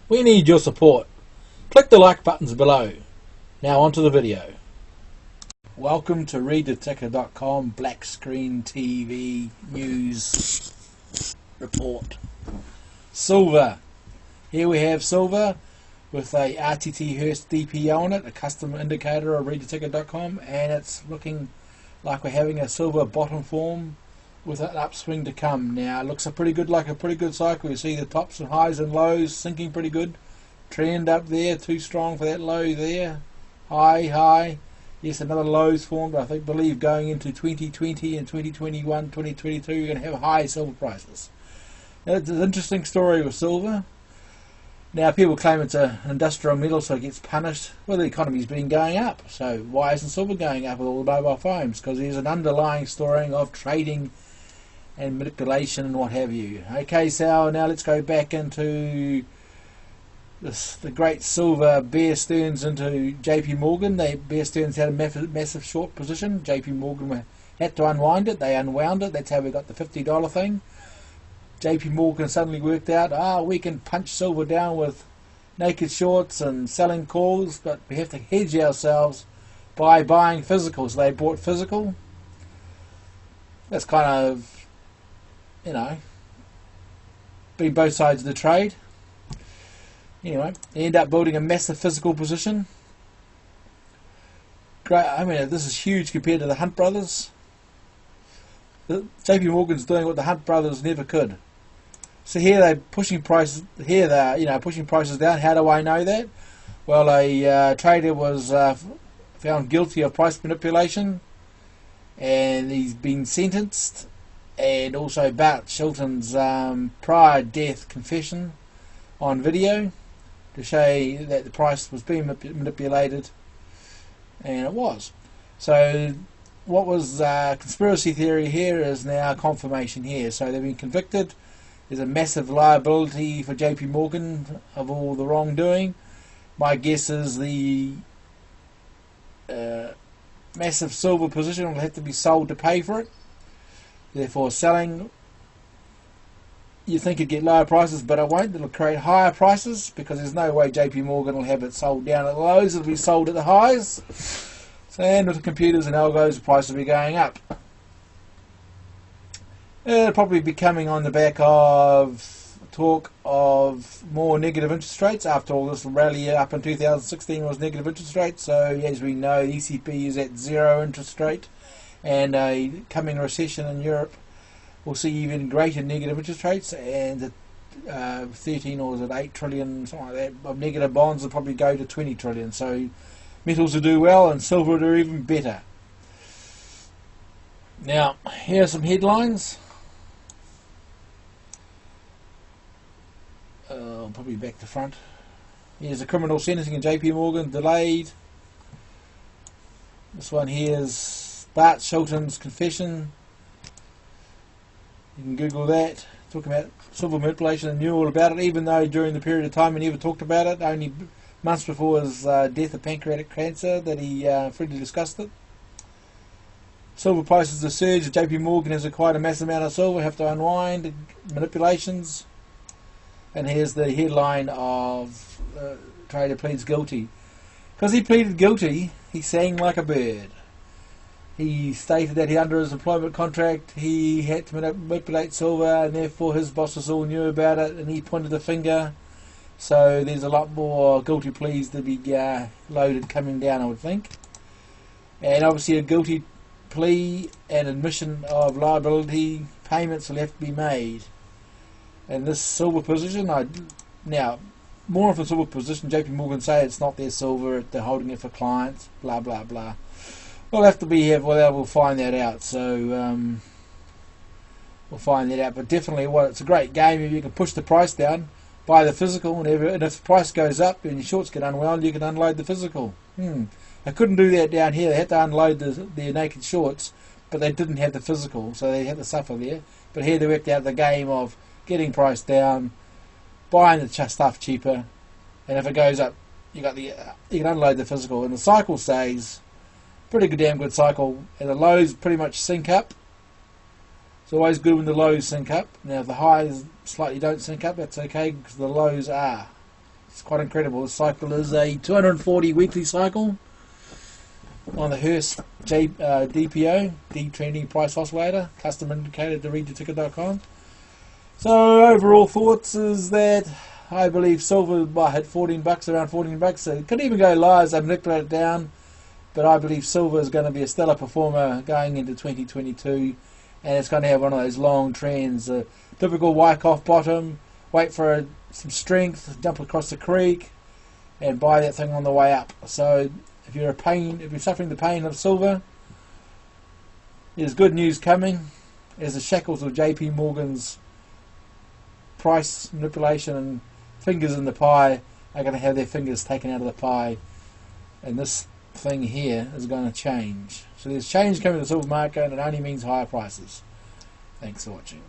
We need your support. Click the like buttons below. Now onto the video. Welcome to readtheticker.com black screen TV news report. Silver. Here we have silver with a RTT Hearst DP on it, a custom indicator of readtheticker.com, and it's looking like we're having a silver bottom form with an upswing to come. Now it looks like a pretty good cycle. You see the tops and highs and lows sinking pretty good. Trend up there, too strong for that low there. High. Yes, another low's formed. I believe going into 2020 and 2021, 2022, you're going to have high silver prices. Now, it's an interesting story with silver. Now people claim it's an industrial metal, so it gets punished. Well, the economy's been going up, so why isn't silver going up with all the mobile phones? Because there's an underlying story of trading and manipulation and what have you. Okay, so now let's go back into the great silver Bear Stearns into JP Morgan. Bear Stearns had a massive short position. JP Morgan had to unwind it. They unwound it. That's how we got the $50 thing. JP Morgan suddenly worked out, we can punch silver down with naked shorts and selling calls, but we have to hedge ourselves by buying physical. So they bought physical. That's kind of, been both sides of the trade. Anyway, they end up building a massive physical position. Great. I mean, this is huge compared to the Hunt brothers. JP Morgan's doing what the Hunt brothers never could. So here they're pushing prices. Here they're pushing prices down. How do I know that? Well, a trader was found guilty of price manipulation, and he's been sentenced. And also Bart Chilton's prior death confession on video to show that the price was being manipulated, and it was. So what was conspiracy theory here is now confirmation here. So they've been convicted. There's a massive liability for JP Morgan of all the wrongdoing. My guess is the massive silver position will have to be sold to pay for it. Therefore selling, you think it'd get lower prices, but it won't. It'll create higher prices because there's no way JP Morgan will have it sold down at the lows. It'll be sold at the highs. And with the computers and algos, the price will be going up. It'll probably be coming on the back of talk of more negative interest rates. After all, this rally up in 2016 was negative interest rates. So as we know, the ECB is at zero interest rate, and a coming recession in Europe will see even greater negative interest rates, and 13 or is it 8 trillion, something like that, of negative bonds will probably go to 20 trillion. So metals will do well and silver will do even better. Now, here are some headlines. Probably back to front. Here's a criminal sentencing in JP Morgan delayed. This one here is Bart Chilton's confession. You can Google that. Talking about silver manipulation, and knew all about it, even though during the period of time he never talked about it. Only months before his death of pancreatic cancer that he freely discussed it. Silver prices have surged. JP Morgan has acquired a massive amount of silver, have to unwind manipulations. And here's the headline of trader pleads guilty. Because he pleaded guilty, he sang like a bird. He stated that under his employment contract he had to manipulate silver, and therefore his bosses all knew about it, and he pointed the finger. So there's a lot more guilty pleas to be loaded coming down, I would think. And obviously a guilty plea and admission of liability, payments will have to be made. And this silver position, now more of a silver position, JP Morgan say it's not their silver, they're holding it for clients, blah blah blah. We'll have to be here, we'll find that out. So we'll find that out. But definitely, it's a great game if you can push the price down, buy the physical, and if the price goes up and your shorts get unwound, you can unload the physical. They couldn't do that down here. They had to unload their naked shorts, but they didn't have the physical, so they had to suffer there. But here they worked out the game of getting price down, buying the stuff cheaper, and if it goes up, you can unload the physical, and the cycle stays pretty good, damn good cycle, and the lows pretty much sync up. It's always good when the lows sync up. Now if the highs slightly don't sync up, that's okay because the lows are. It's quite incredible. The cycle is a 240 weekly cycle on the Hearst DPO, Deep Trending Price Oscillator, custom indicated to readtheticker.com. So overall thoughts is that I believe silver might hit $14, around $14. So it could even go low as they manipulate it down. But I believe silver is going to be a stellar performer going into 2022, and it's going to have one of those long trends, a typical Wyckoff bottom, wait for some strength, jump across the creek, and buy that thing on the way up. So if you're suffering the pain of silver, there's good news coming, as the shackles of JP Morgan's price manipulation and fingers in the pie are going to have their fingers taken out of the pie, and this thing here is going to change. So there's change coming to the silver market, and it only means higher prices. Thanks for watching.